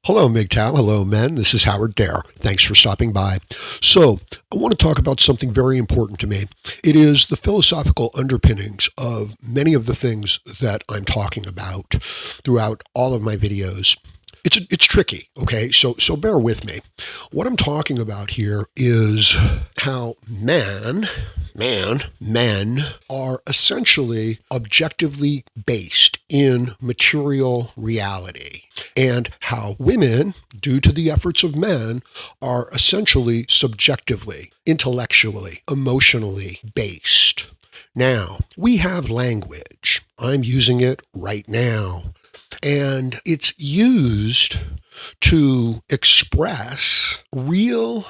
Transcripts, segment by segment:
Hello, MGTOW. Hello, men. This is Howard Dare. Thanks for stopping by. So, I want to talk about something very important to me. It is the philosophical underpinnings of many of the things that I'm talking about throughout all of my videos. It's tricky, okay? So bear with me. What I'm talking about here is how men are essentially objectively based in material reality, and how women, due to the efforts of men, are essentially subjectively, intellectually, emotionally based. Now, we have language. I'm using it right now. And it's used to express real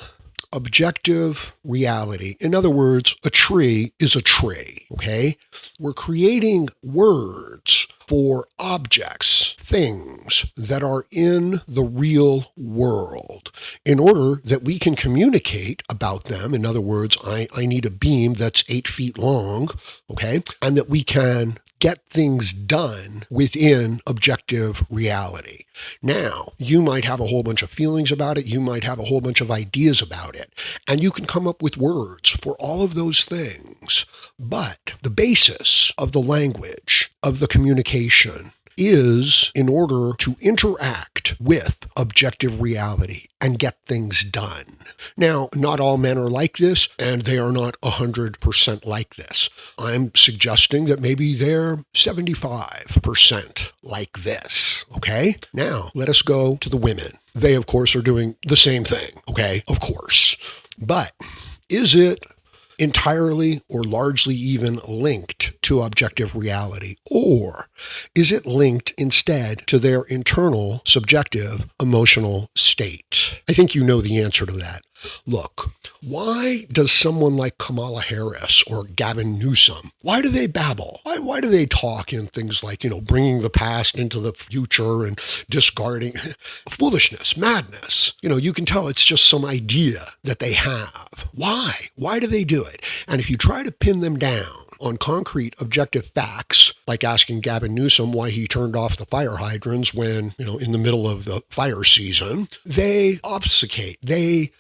objective reality. In other words, a tree is a tree, okay? We're creating words for objects, things that are in the real world in order that we can communicate about them. In other words, I need a beam that's 8 feet long, okay? And that we can get things done within objective reality. Now, you might have a whole bunch of feelings about it. You might have a whole bunch of ideas about it. And you can come up with words for all of those things. But the basis of the language, of the communication, is in order to interact with objective reality and get things done. Now, not all men are like this, and they are not 100% like this. I'm suggesting that maybe they're 75% like this, okay? Now, let us go to the women. They, of course, are doing the same thing, okay? Of course. But is it entirely or largely even linked to objective reality? Or is it linked instead to their internal subjective emotional state? I think you know the answer to that. Look, why does someone like Kamala Harris or Gavin Newsom, why do they babble? Why do they talk in things like, bringing the past into the future and discarding foolishness, madness? You can tell it's just some idea that they have. Why? Why do they do it? And if you try to pin them down on concrete objective facts, like asking Gavin Newsom why he turned off the fire hydrants when, in the middle of the fire season, they obfuscate, they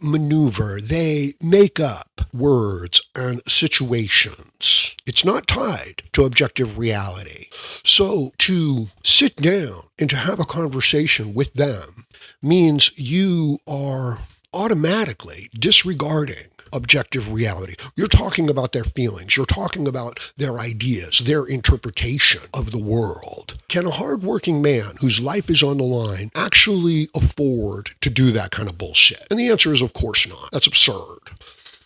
maneuver, they make up words and situations. It's not tied to objective reality. So to sit down and to have a conversation with them means you are automatically disregarding objective reality. You're talking about their feelings. You're talking about their ideas, their interpretation of the world. Can a hardworking man whose life is on the line actually afford to do that kind of bullshit? And the answer is, of course not. That's absurd.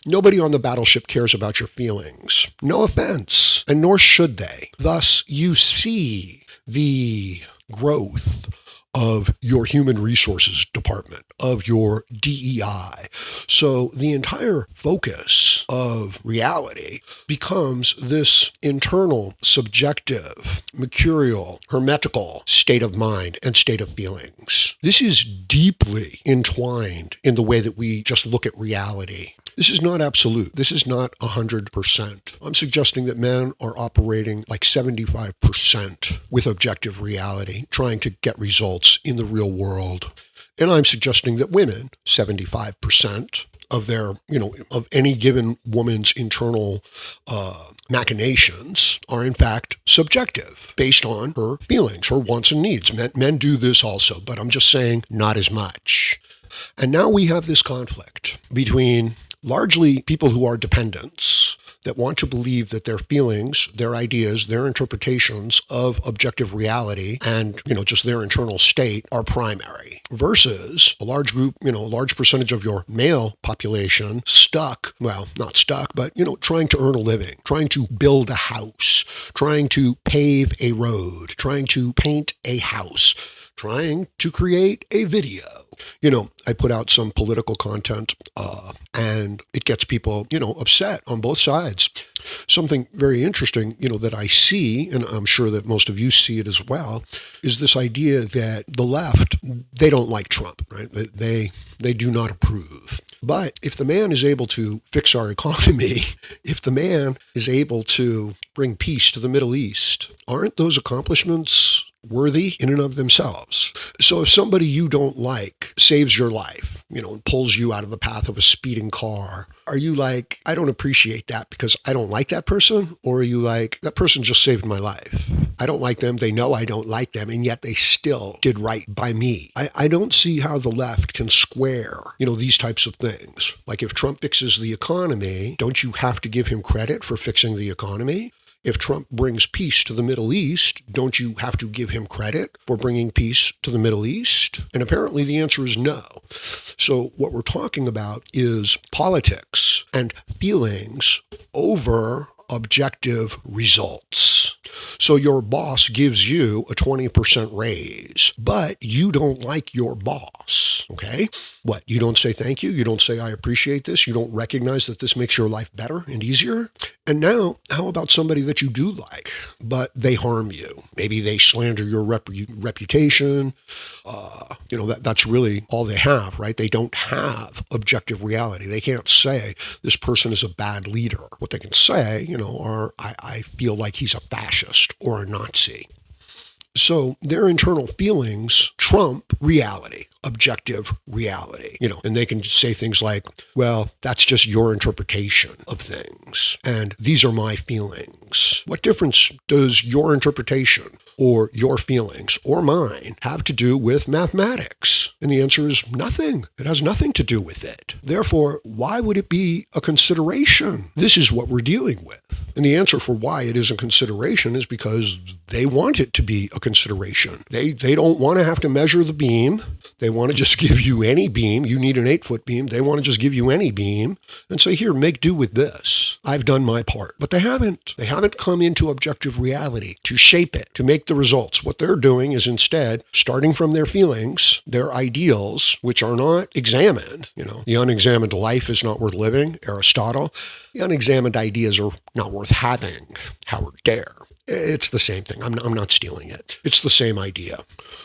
Nobody on the battleship cares about your feelings. No offense, and nor should they. Thus, you see the growth of your human resources department, of your DEI. So the entire focus of reality becomes this internal, subjective, mercurial, hermetical state of mind and state of feelings. This is deeply entwined in the way that we just look at reality. This is not absolute. This is not 100%. I'm suggesting that men are operating like 75% with objective reality, trying to get results in the real world. And I'm suggesting that women, 75% of their, of any given woman's internal machinations are in fact subjective, based on her feelings, her wants and needs. Men do this also, but I'm just saying not as much. And now we have this conflict between largely people who are dependents, that want to believe that their feelings, their ideas, their interpretations of objective reality and, just their internal state are primary, versus a large group, a large percentage of your male population not stuck, but, trying to earn a living, trying to build a house, trying to pave a road, trying to paint a house, trying to create a video. I put out some political content and it gets people, upset on both sides. Something very interesting, that I see, and I'm sure that most of you see it as well, is this idea that the left, they don't like Trump, right? They do not approve. But if the man is able to fix our economy, if the man is able to bring peace to the Middle East, aren't those accomplishments worthy in and of themselves. So if somebody you don't like saves your life, and pulls you out of the path of a speeding car, are you like, I don't appreciate that because I don't like that person? Or are you like, that person just saved my life? I don't like them. They know I don't like them. And yet they still did right by me. I don't see how the left can square, these types of things. Like if Trump fixes the economy, don't you have to give him credit for fixing the economy? If Trump brings peace to the Middle East, don't you have to give him credit for bringing peace to the Middle East? And apparently the answer is no. So what we're talking about is politics and feelings over objective results. So your boss gives you a 20% raise, but you don't like your boss, okay? What, you don't say thank you? You don't say I appreciate this? You don't recognize that this makes your life better and easier? And now, how about somebody that you do like, but they harm you? Maybe they slander your reputation. That's really all they have, right? They don't have objective reality. They can't say this person is a bad leader. What they can say, are I feel like he's a fascist or a Nazi. So their internal feelings trump reality, objective reality, and they can say things like, well, that's just your interpretation of things. And these are my feelings. What difference does your interpretation or your feelings or mine have to do with mathematics? And the answer is nothing. It has nothing to do with it. Therefore, why would it be a consideration? This is what we're dealing with. And the answer for why it is a consideration is because they want it to be a consideration. They don't want to have to measure the beam. They want to just give you any beam. You need an 8-foot beam. They want to just give you any beam and say, here, make do with this. I've done my part. But they haven't. They haven't come into objective reality to shape it, to make the results. What they're doing is instead starting from their feelings, their ideals, which are not examined. The unexamined life is not worth living, Aristotle. The unexamined ideas are not worth having, Howard Dare. It's the same thing. I'm not stealing it. It's the same idea.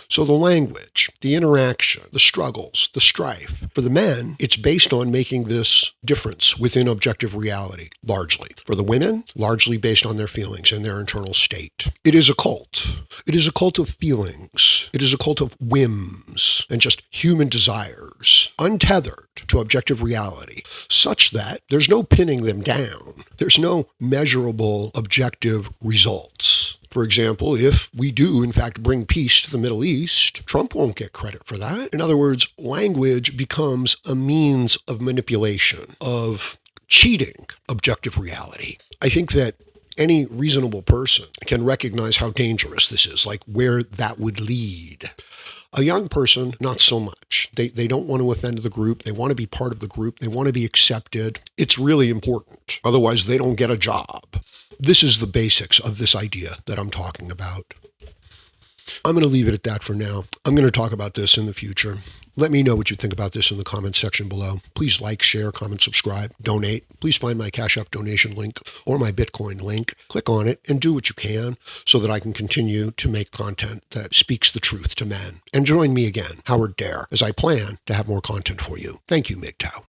So the language, the interaction, the struggles, the strife. For the men, it's based on making this difference within objective reality, largely. For the women, largely based on their feelings and their internal state. It is a cult. It is a cult of feelings. It is a cult of whims and just human desires, untethered to objective reality, such that there's no pinning them down. There's no measurable objective results. For example, if we do, in fact, bring peace to the Middle East, Trump won't get credit for that. In other words, language becomes a means of manipulation, of cheating objective reality. I think that any reasonable person can recognize how dangerous this is, like where that would lead. A young person, not so much. They don't want to offend the group. They want to be part of the group. They want to be accepted. It's really important. Otherwise, they don't get a job. This is the basics of this idea that I'm talking about. I'm going to leave it at that for now. I'm going to talk about this in the future. Let me know what you think about this in the comments section below. Please like, share, comment, subscribe, donate. Please find my Cash App donation link or my Bitcoin link. Click on it and do what you can so that I can continue to make content that speaks the truth to men. And join me again, Howard Dare, as I plan to have more content for you. Thank you, MGTOW.